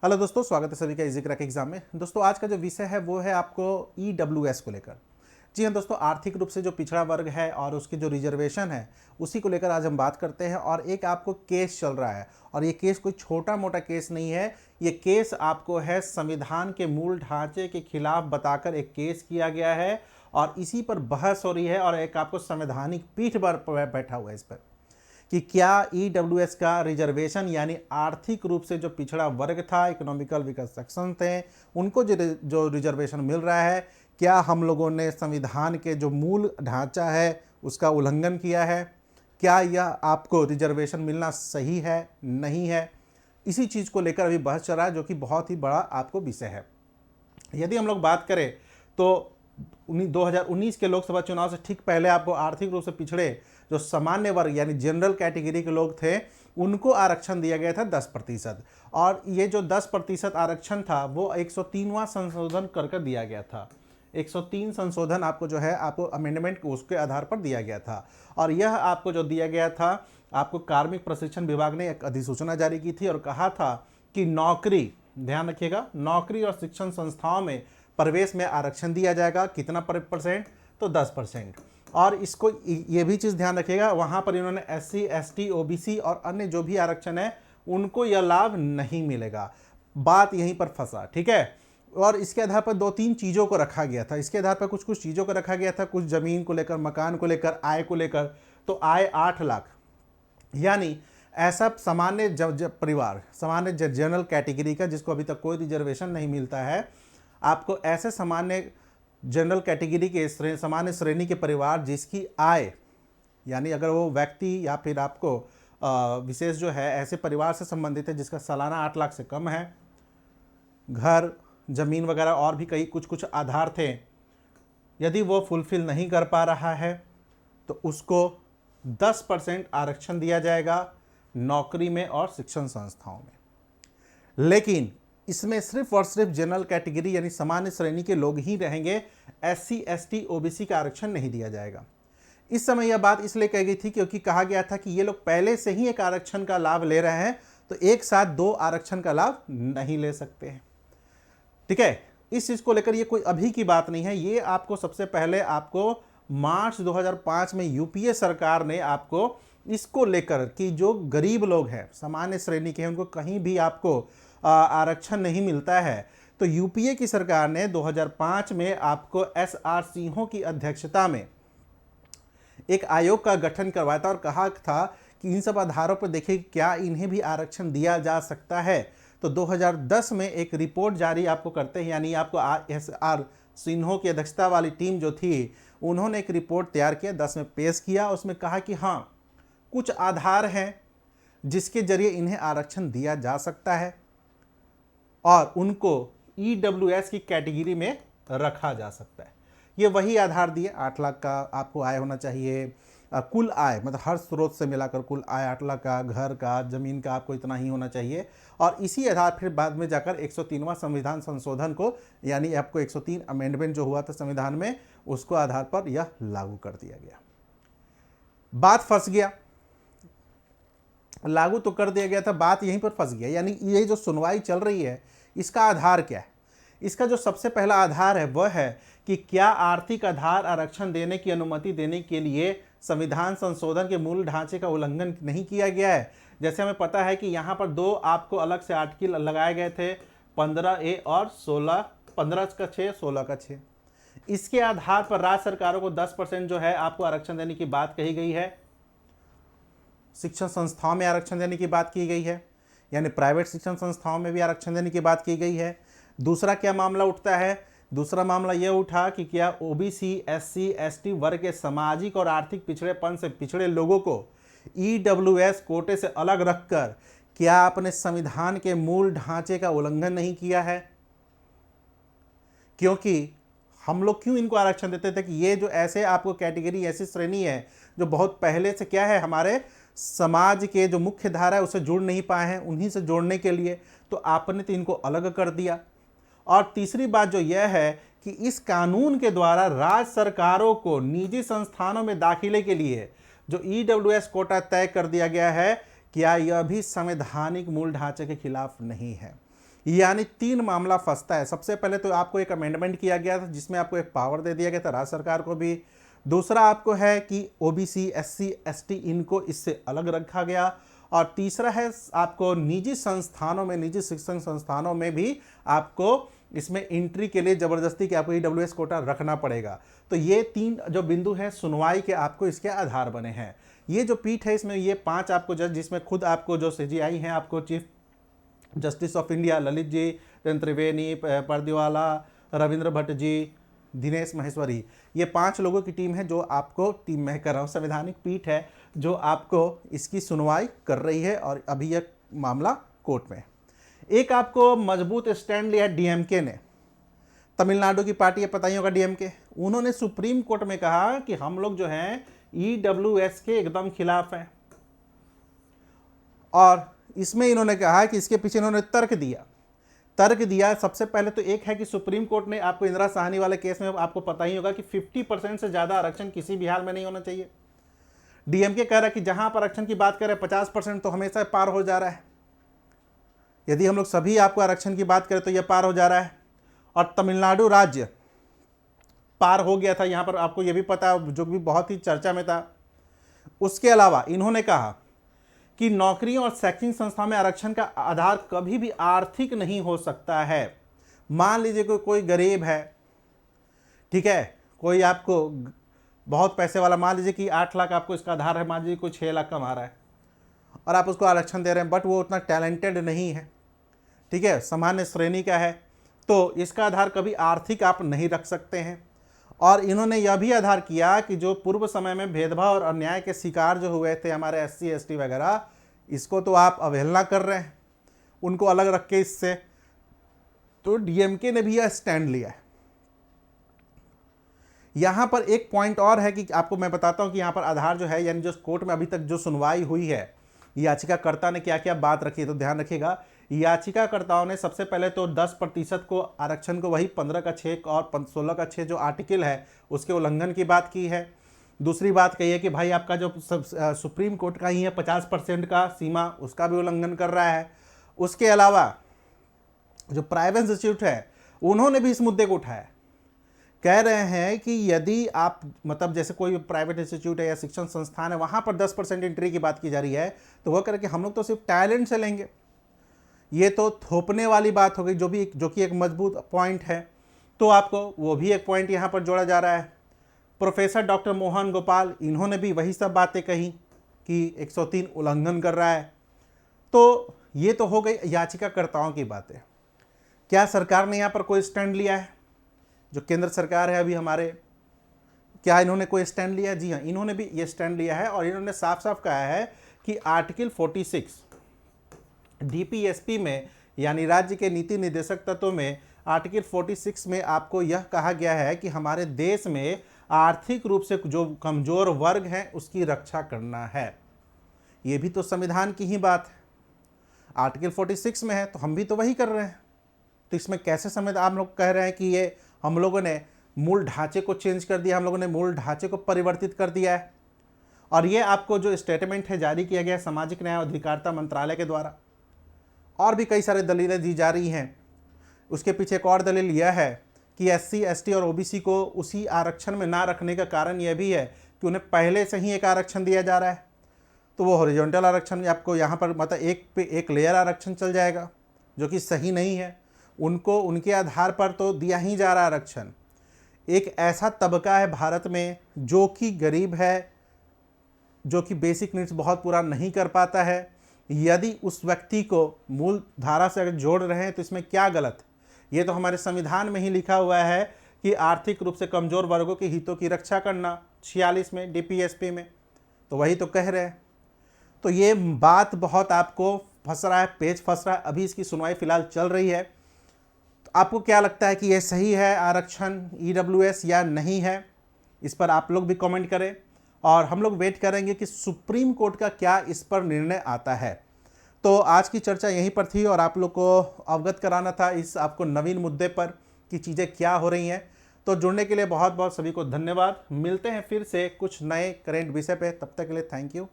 Hello दोस्तों, स्वागत है सभी का इजी क्रैक एग्जाम में। दोस्तों आज का जो विषय है वो है आपको ईडब्ल्यूएस को लेकर। जी हाँ दोस्तों, आर्थिक रूप से जो पिछड़ा वर्ग है और उसकी जो रिजर्वेशन है उसी को लेकर आज हम बात करते हैं। और एक आपको केस चल रहा है और ये केस कोई छोटा मोटा केस नहीं है। ये केस आपको है संविधान के मूल ढांचे के खिलाफ बताकर एक केस किया गया है और इसी पर बहस हो रही है और एक आपको संवैधानिक पीठ पर बैठा हुआ है इस पर कि क्या ईडब्ल्यूएस का रिजर्वेशन यानी आर्थिक रूप से जो पिछड़ा वर्ग था, इकोनॉमिकल वीकर सेक्शन थे, उनको जो रिजर्वेशन मिल रहा है, क्या हम लोगों ने संविधान के जो मूल ढांचा है उसका उल्लंघन किया है? क्या यह आपको रिजर्वेशन मिलना सही है, नहीं है? इसी चीज़ को लेकर अभी बहस चल रहा है, जो कि बहुत ही बड़ा आपको विषय है। यदि हम लोग बात करें तो 2019 के लोकसभा चुनाव से ठीक पहले आपको आर्थिक रूप से पिछड़े जो सामान्य वर्ग यानी जनरल कैटेगरी के लोग थे उनको आरक्षण दिया गया था 10%। और ये जो 10% आरक्षण था वो 103वां संशोधन कर दिया गया था। 103 संशोधन आपको जो है आपको अमेंडमेंट उसके आधार पर दिया गया था। और यह आपको जो दिया गया था, आपको कार्मिक प्रशिक्षण विभाग ने एक अधिसूचना जारी की थी और कहा था कि नौकरी, ध्यान रखिएगा, नौकरी और शिक्षण संस्थाओं में प्रवेश में आरक्षण दिया जाएगा। कितना %? तो 10%। और इसको ये भी चीज़ ध्यान रखिएगा, वहाँ पर इन्होंने SC, ST, OBC और अन्य जो भी आरक्षण है उनको यह लाभ नहीं मिलेगा। बात यहीं पर फंसा, ठीक है। और इसके आधार पर 2-3 चीज़ों को रखा गया था। इसके आधार पर कुछ चीज़ों को रखा गया था, कुछ ज़मीन को लेकर, मकान को लेकर, आय को लेकर। तो आय 8 लाख, यानी ऐसा सामान्य परिवार, सामान्य जनरल कैटेगरी का जिसको अभी तक कोई रिजर्वेशन नहीं मिलता है, आपको ऐसे सामान्य जनरल कैटेगरी के सामान्य श्रेणी के परिवार जिसकी आय, यानी अगर वो व्यक्ति या फिर आपको विशेष जो है ऐसे परिवार से संबंधित है जिसका सालाना 8 लाख से कम है, घर, जमीन वगैरह और भी कई कुछ आधार थे, यदि वो फुलफिल नहीं कर पा रहा है तो उसको 10% आरक्षण दिया जाएगा नौकरी में और शिक्षण संस्थाओं में। लेकिन इसमें सिर्फ और सिर्फ जनरल कैटेगरी यानी सामान्य श्रेणी के लोग ही रहेंगे। SC, ST, OBC का आरक्षण नहीं दिया जाएगा। इस समय यह बात इसलिए कही गई थी क्योंकि कहा गया था कि ये लोग पहले से ही एक आरक्षण का लाभ ले रहे हैं, तो एक साथ 2 आरक्षण का लाभ नहीं ले सकते हैं, ठीक है। इस चीज़ को लेकर ये कोई अभी की बात नहीं है, ये आपको सबसे पहले आपको मार्च 2005 में यूपीए सरकार ने आपको इसको लेकर कि जो गरीब लोग हैं, सामान्य श्रेणी के हैं, उनको कहीं भी आपको आरक्षण नहीं मिलता है, तो यूपीए की सरकार ने 2005 में आपको SR सिंहों की अध्यक्षता में एक आयोग का गठन करवाया था और कहा था कि इन सब आधारों पर देखिए क्या इन्हें भी आरक्षण दिया जा सकता है। तो 2010 में एक रिपोर्ट जारी आपको करते हैं, यानी आपको SR सिन्हों की अध्यक्षता वाली टीम जो थी उन्होंने एक रिपोर्ट तैयार किया, 10 में पेश किया। उसमें कहा कि हाँ, कुछ आधार हैं जिसके जरिए इन्हें आरक्षण दिया जा सकता है और उनको ईडब्ल्यूएस की कैटेगरी में रखा जा सकता है। ये वही आधार दिए, 8 लाख का आपको आय होना चाहिए, कुल आय मतलब हर स्रोत से मिलाकर कुल आय 8 लाख का, घर का, जमीन का आपको इतना ही होना चाहिए। और इसी आधार फिर बाद में जाकर 103वां संविधान संशोधन को, यानी आपको 103 अमेंडमेंट जो हुआ था संविधान में, उसको आधार पर यह लागू कर दिया गया। बात फंस गया, लागू तो कर दिया गया था, बात यहीं पर फंस गया। यानी ये जो सुनवाई चल रही है इसका आधार क्या है? इसका जो सबसे पहला आधार है वह है कि क्या आर्थिक आधार आरक्षण देने की अनुमति देने के लिए संविधान संशोधन के मूल ढांचे का उल्लंघन नहीं किया गया है। जैसे हमें पता है कि यहाँ पर 2 आपको अलग से आर्टिकल लगाए गए थे, 15A और 16, 15 का 6, 16 का 6। इसके आधार पर राज्य सरकारों को 10% जो है आपको आरक्षण देने की बात कही गई है। शिक्षण संस्थाओं में आरक्षण देने की बात की गई है, यानी प्राइवेट शिक्षण संस्थाओं में भी आरक्षण देने की बात की गई है। दूसरा क्या मामला उठता है? दूसरा मामला यह उठा कि क्या OBC, SC, ST वर्ग के सामाजिक और आर्थिक पिछड़ेपन से पिछड़े लोगों को EWS कोटे से अलग रखकर क्या आपने संविधान के मूल ढांचे का उल्लंघन नहीं किया है? क्योंकि हम लोग क्यों इनको आरक्षण देते थे कि ये जो ऐसे आपको कैटेगरी, ऐसी श्रेणी है जो बहुत पहले से क्या है हमारे समाज के जो मुख्य धारा है उससे जुड़ नहीं पाए हैं, उन्हीं से जोड़ने के लिए तो आपने तो इनको अलग कर दिया। और तीसरी बात जो यह है कि इस कानून के द्वारा राज्य सरकारों को निजी संस्थानों में दाखिले के लिए जो EWS कोटा तय कर दिया गया है, क्या यह भी संवैधानिक मूल ढांचे के खिलाफ नहीं है? यानी 3 मामला फंसता है। सबसे पहले तो आपको एक अमेंडमेंट किया गया था जिसमें आपको एक पावर दे दिया गया था राज्य सरकार को भी। दूसरा आपको है कि ओबीसी, एससी, एसटी इनको इससे अलग रखा गया। और तीसरा है आपको निजी संस्थानों में, निजी शिक्षण संस्थानों में भी आपको इसमें एंट्री के लिए जबरदस्ती कि आपको ईडब्ल्यूएस कोटा रखना पड़ेगा। तो ये 3 जो बिंदु हैं सुनवाई के आपको इसके आधार बने हैं। ये जो पीठ है इसमें ये 5 आपको जज, जिसमें खुद आपको जो सीजीआई हैं, आपको chief justice of India Lalit ji, Triveni, Pardiwala, Ravindra Bhatt ji, Dinesh Maheshwari, ये 5 लोगों की टीम है जो आपको, टीम में कर रहा हूँ, संवैधानिक पीठ है जो आपको इसकी सुनवाई कर रही है और अभी यह मामला कोर्ट में। एक आपको मजबूत स्टैंड लिया डीएमके ने, तमिलनाडु की पार्टी है, पता ही होगा डीएमके। उन्होंने सुप्रीम कोर्ट में कहा कि हम लोग जो हैं ईडब्ल्यूएस के एकदम खिलाफ हैं, और इसमें इन्होंने कहा कि इसके पीछे इन्होंने तर्क दिया। सबसे पहले तो एक है कि सुप्रीम कोर्ट ने आपको इंदिरा साहनी वाले केस में आपको पता ही होगा कि 50% से ज़्यादा आरक्षण किसी भी हाल में नहीं होना चाहिए। डीएमके कह रहा है कि जहां पर आरक्षण की बात करें 50% तो हमेशा पार हो जा रहा है। यदि हम लोग सभी आपको आरक्षण की बात करें तो यह पार हो जा रहा है, और तमिलनाडु राज्य पार हो गया था। यहाँ पर आपको यह भी पता, जो भी बहुत ही चर्चा में था। उसके अलावा इन्होंने कहा कि नौकरियों और शैक्षणिक संस्था में आरक्षण का आधार कभी भी आर्थिक नहीं हो सकता है। मान लीजिए कोई गरीब है, ठीक है, कोई आपको बहुत पैसे वाला, मान लीजिए कि 8 लाख आपको इसका आधार है, मान लीजिए कोई 6 लाख कमा रहा है और आप उसको आरक्षण दे रहे हैं, बट वो उतना टैलेंटेड नहीं है, ठीक है, सामान्य श्रेणी का है, तो इसका आधार कभी आर्थिक आप नहीं रख सकते हैं। और इन्होंने यह भी आधार किया कि जो पूर्व समय में भेदभाव और अन्याय के शिकार जो हुए थे हमारे एससी एसटी वगैरह, इसको तो आप अवहेलना कर रहे हैं, उनको अलग रख के इससे। तो डीएमके ने भी यह स्टैंड लिया है। यहां पर एक पॉइंट और है कि आपको मैं बताता हूं कि यहां पर आधार जो है, यानी जो कोर्ट में अभी तक जो सुनवाई हुई है, याचिकाकर्ता ने क्या क्या बात रखी है, तो ध्यान रखिएगा। याचिकाकर्ताओं ने सबसे पहले तो 10% को आरक्षण को वही 15 का 6 और 16 का 6 जो आर्टिकल है उसके उल्लंघन की बात की है। दूसरी बात कही है कि भाई आपका जो सुप्रीम कोर्ट का ही है 50% का सीमा, उसका भी उल्लंघन कर रहा है। उसके अलावा जो प्राइवेट इंस्टीट्यूट है उन्होंने भी इस मुद्दे को उठाया, कह रहे हैं कि यदि आप मतलब जैसे कोई प्राइवेट इंस्टीट्यूट है या शिक्षण संस्थान है, वहाँ पर 10% एंट्री की बात की जा रही है, तो वह करके हम लोग तो सिर्फ टैलेंट से लेंगे, ये तो थोपने वाली बात हो गई, जो कि एक मजबूत पॉइंट है। तो आपको वो भी एक पॉइंट यहाँ पर जोड़ा जा रहा है। प्रोफेसर डॉक्टर मोहन गोपाल, इन्होंने भी वही सब बातें कही कि 103 उल्लंघन कर रहा है। तो ये तो हो गई याचिकाकर्ताओं की बातें। क्या सरकार ने यहाँ पर कोई स्टैंड लिया है? जो केंद्र सरकार है अभी हमारे, क्या इन्होंने कोई स्टैंड लिया? जी हाँ, इन्होंने भी ये स्टैंड लिया है और इन्होंने साफ साफ कहा है कि आर्टिकल 46 डीपीएसपी में, यानी राज्य के नीति निर्देशक तत्वों में आर्टिकल 46 में आपको यह कहा गया है कि हमारे देश में आर्थिक रूप से जो कमजोर वर्ग हैं उसकी रक्षा करना है। ये भी तो संविधान की ही बात है, आर्टिकल 46 में है, तो हम भी तो वही कर रहे हैं। तो इसमें कैसे समझ आप लोग कह रहे हैं कि ये हम लोगों ने मूल ढांचे को चेंज कर दिया, हम लोगों ने मूल ढांचे को परिवर्तित कर दिया है। और ये आपको जो स्टेटमेंट है जारी किया गया सामाजिक न्याय और अधिकारिता मंत्रालय के द्वारा, और भी कई सारे दलीलें दी जा रही हैं। उसके पीछे एक और दलील यह है कि एससी, एसटी और ओबीसी को उसी आरक्षण में ना रखने का कारण यह भी है कि उन्हें पहले से ही एक आरक्षण दिया जा रहा है, तो वो हॉरिजॉन्टल आरक्षण आपको यहाँ पर मतलब एक पे एक लेयर आरक्षण चल जाएगा, जो कि सही नहीं है। उनको उनके आधार पर तो दिया ही जा रहा है आरक्षण। एक ऐसा तबका है भारत में जो कि गरीब है, जो कि बेसिक नीड्स बहुत पूरा नहीं कर पाता है, यदि उस व्यक्ति को मूल धारा से अगर जोड़ रहे हैं तो इसमें क्या गलत? ये तो हमारे संविधान में ही लिखा हुआ है कि आर्थिक रूप से कमजोर वर्गों के हितों की रक्षा करना, 46 में डीपीएसपी में, तो वही तो कह रहे हैं। तो ये बात बहुत आपको फंस रहा है, पेच फंस रहा है। अभी इसकी सुनवाई फिलहाल चल रही है। तो आपको क्या लगता है कि ये सही है आरक्षण ईडब्ल्यूएस या नहीं है? इस पर आप लोग भी कमेंट करें और हम लोग वेट करेंगे कि सुप्रीम कोर्ट का क्या इस पर निर्णय आता है। तो आज की चर्चा यहीं पर थी और आप लोग को अवगत कराना था इस आपको नवीन मुद्दे पर कि चीज़ें क्या हो रही हैं। तो जुड़ने के लिए बहुत बहुत सभी को धन्यवाद। मिलते हैं फिर से कुछ नए करेंट विषय पे, तब तक के लिए थैंक यू।